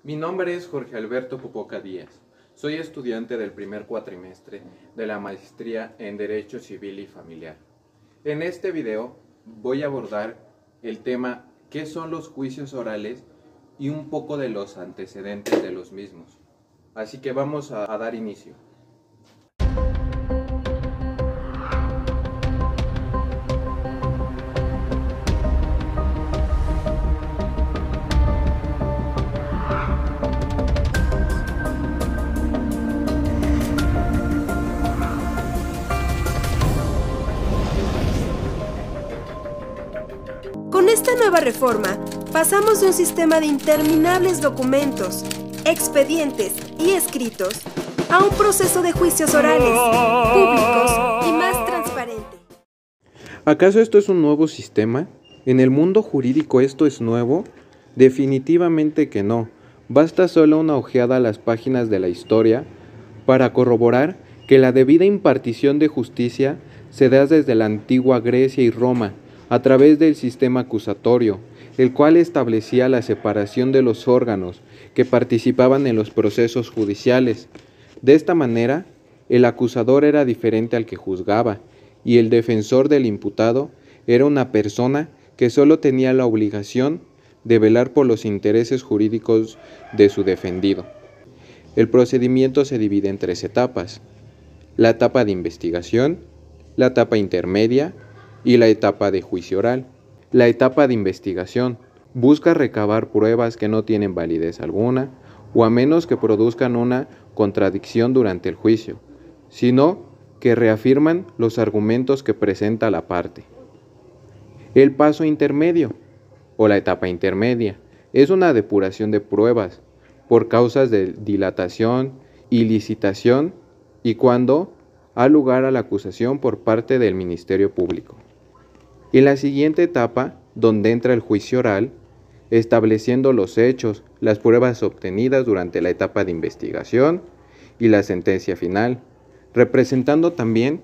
Mi nombre es Jorge Alberto Popoca Díaz. Soy estudiante del primer cuatrimestre de la maestría en Derecho Civil y Familiar. En este video voy a abordar el tema ¿qué son los juicios orales? Y un poco de los antecedentes de los mismos. Así que vamos a dar inicio. Con esta nueva reforma, pasamos de un sistema de interminables documentos, expedientes y escritos a un proceso de juicios orales, públicos y más transparente. ¿Acaso esto es un nuevo sistema? ¿En el mundo jurídico esto es nuevo? Definitivamente que no. Basta solo una ojeada a las páginas de la historia para corroborar que la debida impartición de justicia se da desde la antigua Grecia y Roma, a través del sistema acusatorio, el cual establecía la separación de los órganos que participaban en los procesos judiciales. De esta manera, el acusador era diferente al que juzgaba, y el defensor del imputado era una persona que solo tenía la obligación de velar por los intereses jurídicos de su defendido. El procedimiento se divide en 3 etapas: la etapa de investigación, la etapa intermedia y la etapa de juicio oral. La etapa de investigación busca recabar pruebas que no tienen validez alguna o a menos que produzcan una contradicción durante el juicio, sino que reafirman los argumentos que presenta la parte. El paso intermedio o la etapa intermedia es una depuración de pruebas por causas de dilatación, ilicitación y cuando ha lugar a la acusación por parte del Ministerio Público. Y la siguiente etapa, donde entra el juicio oral, estableciendo los hechos, las pruebas obtenidas durante la etapa de investigación y la sentencia final, representando también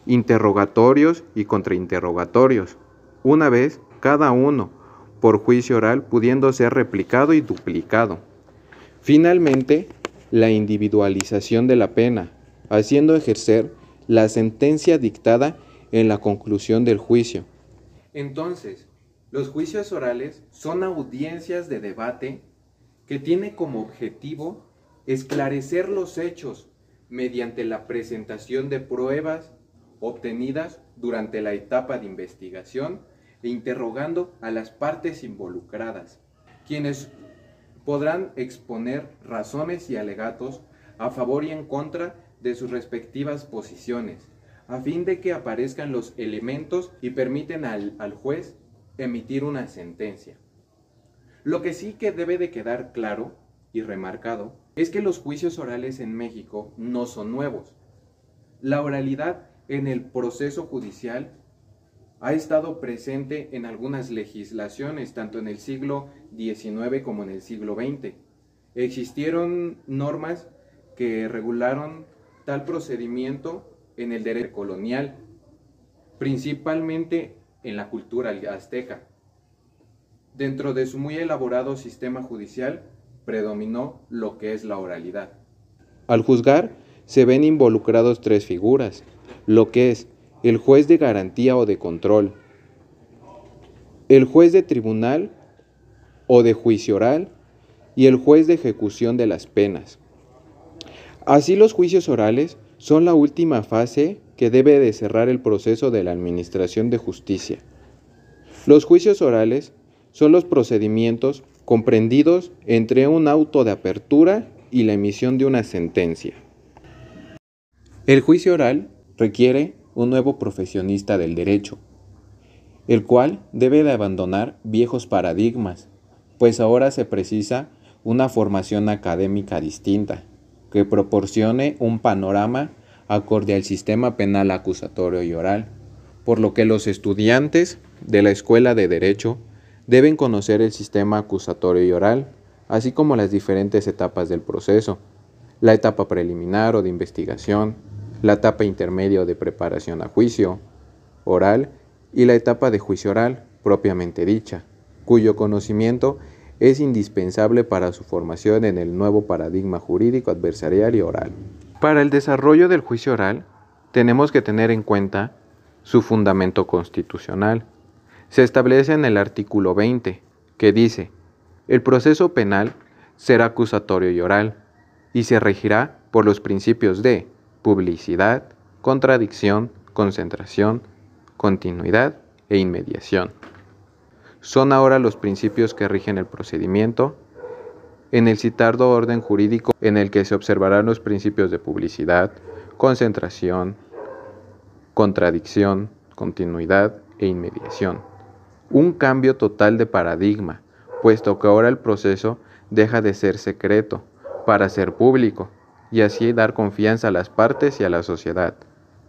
interrogatorios y contrainterrogatorios, una vez cada uno por juicio oral pudiendo ser replicado y duplicado. Finalmente, la individualización de la pena, haciendo ejercer la sentencia dictada en la conclusión del juicio. Entonces, los juicios orales son audiencias de debate que tienen como objetivo esclarecer los hechos mediante la presentación de pruebas obtenidas durante la etapa de investigación e interrogando a las partes involucradas, quienes podrán exponer razones y alegatos a favor y en contra de sus respectivas posiciones, a fin de que aparezcan los elementos y permiten al juez emitir una sentencia. Lo que sí que debe de quedar claro y remarcado es que los juicios orales en México no son nuevos. La oralidad en el proceso judicial ha estado presente en algunas legislaciones, tanto en el siglo XIX como en el siglo XX. Existieron normas que regularon tal procedimiento en el derecho colonial, principalmente en la cultura azteca. Dentro de su muy elaborado sistema judicial, predominó lo que es la oralidad. Al juzgar, se ven involucrados 3 figuras, lo que es el juez de garantía o de control, el juez de tribunal o de juicio oral y el juez de ejecución de las penas. Así, los juicios orales son la última fase que debe de cerrar el proceso de la administración de justicia. Los juicios orales son los procedimientos comprendidos entre un auto de apertura y la emisión de una sentencia. El juicio oral requiere un nuevo profesionista del derecho, el cual debe de abandonar viejos paradigmas, pues ahora se precisa una formación académica distinta, que proporcione un panorama acorde al sistema penal acusatorio y oral, por lo que los estudiantes de la Escuela de Derecho deben conocer el sistema acusatorio y oral, así como las diferentes etapas del proceso, la etapa preliminar o de investigación, la etapa intermedia o de preparación a juicio oral y la etapa de juicio oral propiamente dicha, cuyo conocimiento es indispensable para su formación en el nuevo paradigma jurídico adversarial y oral. Para el desarrollo del juicio oral, tenemos que tener en cuenta su fundamento constitucional. Se establece en el artículo 20, que dice: el proceso penal será acusatorio y oral, y se regirá por los principios de publicidad, contradicción, concentración, continuidad e inmediación. Son ahora los principios que rigen el procedimiento en el citado orden jurídico, en el que se observarán los principios de publicidad, concentración, contradicción, continuidad e inmediación. Un cambio total de paradigma, puesto que ahora el proceso deja de ser secreto para ser público y así dar confianza a las partes y a la sociedad.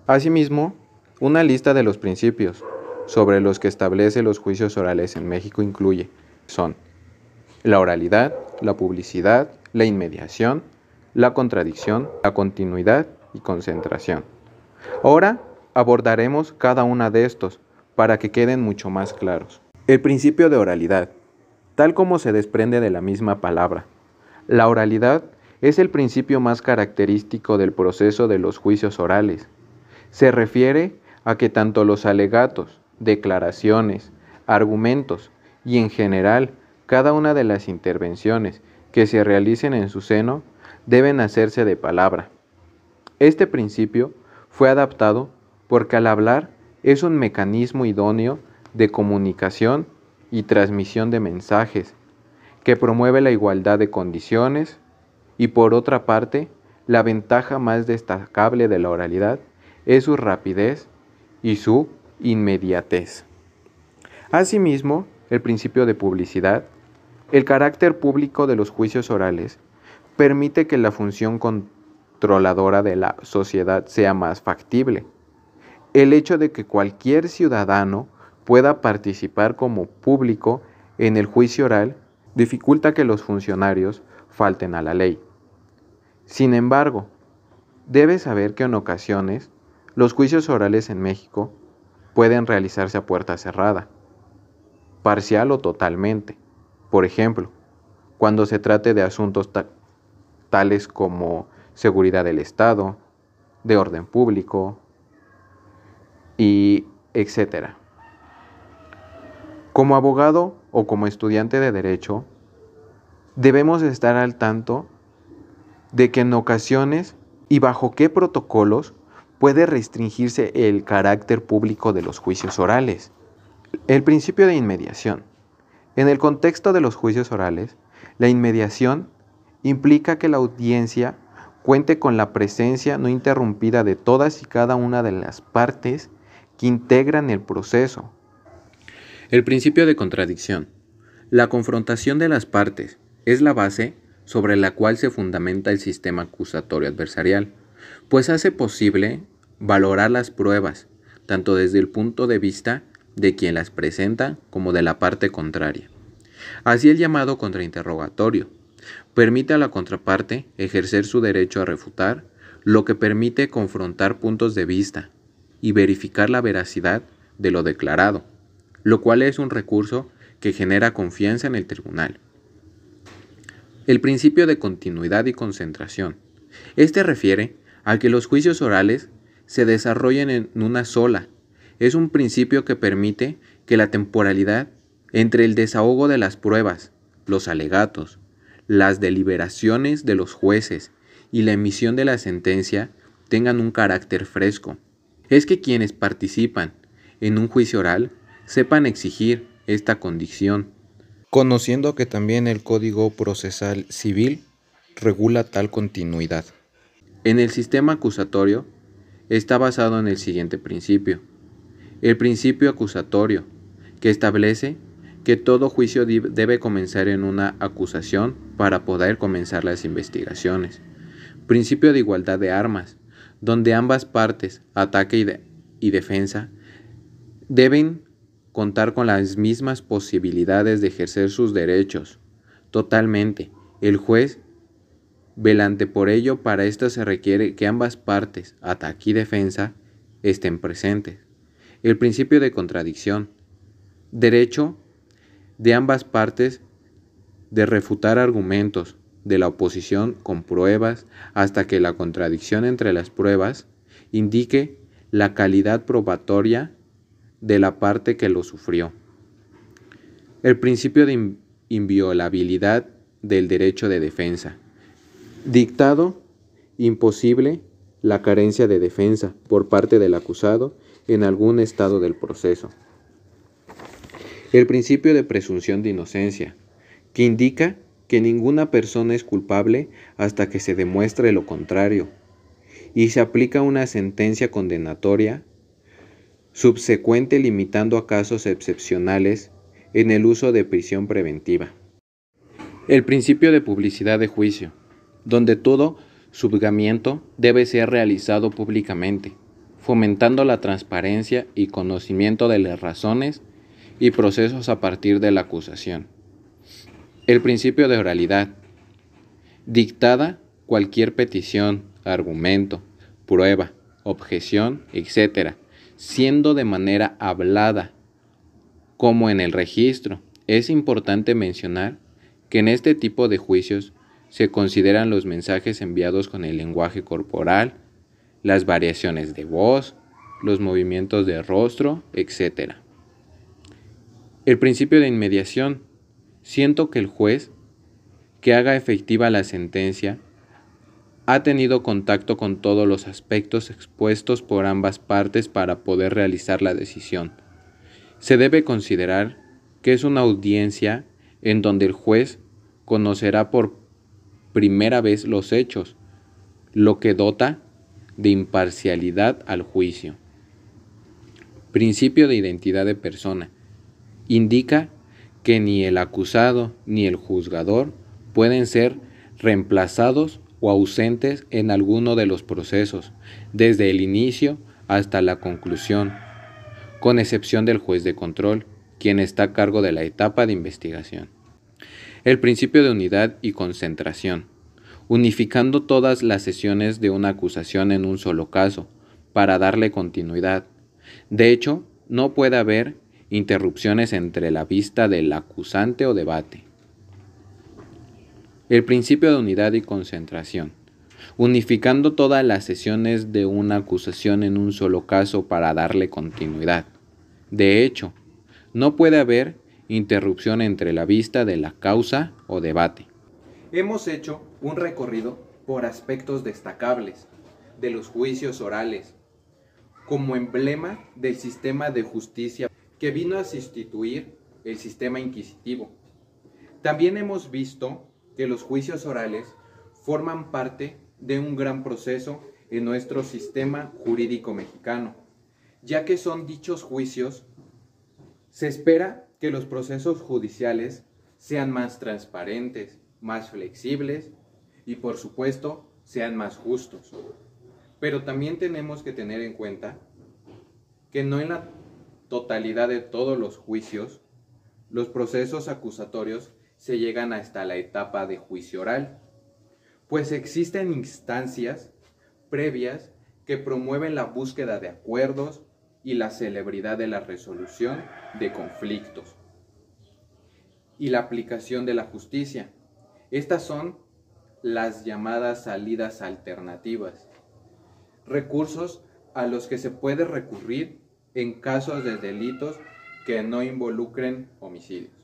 Asimismo, una lista de los principios sobre los que establece los juicios orales en México son la oralidad, la publicidad, la inmediación, la contradicción, la continuidad y concentración. Ahora abordaremos cada una de estos para que queden mucho más claros. El principio de oralidad, tal como se desprende de la misma palabra. La oralidad es el principio más característico del proceso de los juicios orales. Se refiere a que tanto los alegatos, declaraciones, argumentos y en general cada una de las intervenciones que se realicen en su seno deben hacerse de palabra. Este principio fue adaptado porque al hablar es un mecanismo idóneo de comunicación y transmisión de mensajes que promueve la igualdad de condiciones y por otra parte, la ventaja más destacable de la oralidad es su rapidez y su inmediatez. Asimismo, el principio de publicidad, el carácter público de los juicios orales, permite que la función controladora de la sociedad sea más factible. El hecho de que cualquier ciudadano pueda participar como público en el juicio oral dificulta que los funcionarios falten a la ley. Sin embargo, debes saber que en ocasiones los juicios orales en México pueden realizarse a puerta cerrada, parcial o totalmente. Por ejemplo, cuando se trate de asuntos tales como seguridad del Estado, de orden público y etc. Como abogado o como estudiante de Derecho, debemos estar al tanto de que en ocasiones y bajo qué protocolos puede restringirse el carácter público de los juicios orales. El principio de inmediación. En el contexto de los juicios orales, la inmediación implica que la audiencia cuente con la presencia no interrumpida de todas y cada una de las partes que integran el proceso. El principio de contradicción. La confrontación de las partes es la base sobre la cual se fundamenta el sistema acusatorio adversarial, pues hace posible valorar las pruebas, tanto desde el punto de vista de quien las presenta como de la parte contraria. Así el llamado contrainterrogatorio permite a la contraparte ejercer su derecho a refutar, lo que permite confrontar puntos de vista y verificar la veracidad de lo declarado, lo cual es un recurso que genera confianza en el tribunal. El principio de continuidad y concentración. Este refiere a que los juicios orales se desarrollen en una sola. Es un principio que permite que la temporalidad entre el desahogo de las pruebas, los alegatos, las deliberaciones de los jueces y la emisión de la sentencia tengan un carácter fresco. Es que quienes participan en un juicio oral sepan exigir esta condición, conociendo que también el Código Procesal Civil regula tal continuidad. En el sistema acusatorio está basado en el siguiente principio. El principio acusatorio, que establece que todo juicio debe comenzar en una acusación para poder comenzar las investigaciones. Principio de igualdad de armas, donde ambas partes, ataque y defensa, deben contar con las mismas posibilidades de ejercer sus derechos. Totalmente, el juez velante por ello. Para esto se requiere que ambas partes, ataque y defensa, estén presentes. El principio de contradicción, derecho de ambas partes de refutar argumentos, de la oposición con pruebas, hasta que la contradicción entre las pruebas indique la calidad probatoria de la parte que lo sufrió. El principio de inviolabilidad del derecho de defensa. Dictado imposible la carencia de defensa por parte del acusado en algún estado del proceso. El principio de presunción de inocencia, que indica que ninguna persona es culpable hasta que se demuestre lo contrario, y se aplica una sentencia condenatoria subsecuente limitando a casos excepcionales en el uso de prisión preventiva. El principio de publicidad de juicio, donde todo juzgamiento debe ser realizado públicamente, fomentando la transparencia y conocimiento de las razones y procesos a partir de la acusación. El principio de oralidad, dictada cualquier petición, argumento, prueba, objeción, etc., siendo de manera hablada, como en el registro. Es importante mencionar que en este tipo de juicios se consideran los mensajes enviados con el lenguaje corporal, las variaciones de voz, los movimientos de rostro, etc. El principio de inmediación. Siento que el juez que haga efectiva la sentencia ha tenido contacto con todos los aspectos expuestos por ambas partes para poder realizar la decisión. Se debe considerar que es una audiencia en donde el juez conocerá por primera vez los hechos, lo que dota de imparcialidad al juicio. Principio de identidad de persona. Indica que ni el acusado ni el juzgador pueden ser reemplazados o ausentes en alguno de los procesos, desde el inicio hasta la conclusión, con excepción del juez de control, quien está a cargo de la etapa de investigación. El principio de unidad y concentración, unificando todas las sesiones de una acusación en un solo caso, para darle continuidad. De hecho, no puede haber interrupciones entre la vista del acusante o debate. El principio de unidad y concentración, unificando todas las sesiones de una acusación en un solo caso para darle continuidad. De hecho, no puede haber interrupción entre la vista de la causa o debate. Hemos hecho un recorrido por aspectos destacables de los juicios orales, como emblema del sistema de justicia que vino a sustituir el sistema inquisitivo. También hemos visto que los juicios orales forman parte de un gran proceso en nuestro sistema jurídico mexicano, ya que son dichos juicios. Se espera que los procesos judiciales sean más transparentes, más flexibles y, por supuesto, sean más justos. Pero también tenemos que tener en cuenta que no en la totalidad de todos los juicios, los procesos acusatorios se llegan hasta la etapa de juicio oral, pues existen instancias previas que promueven la búsqueda de acuerdos y la celeridad de la resolución de conflictos y la aplicación de la justicia. Estas son las llamadas salidas alternativas, recursos a los que se puede recurrir en casos de delitos que no involucren homicidios.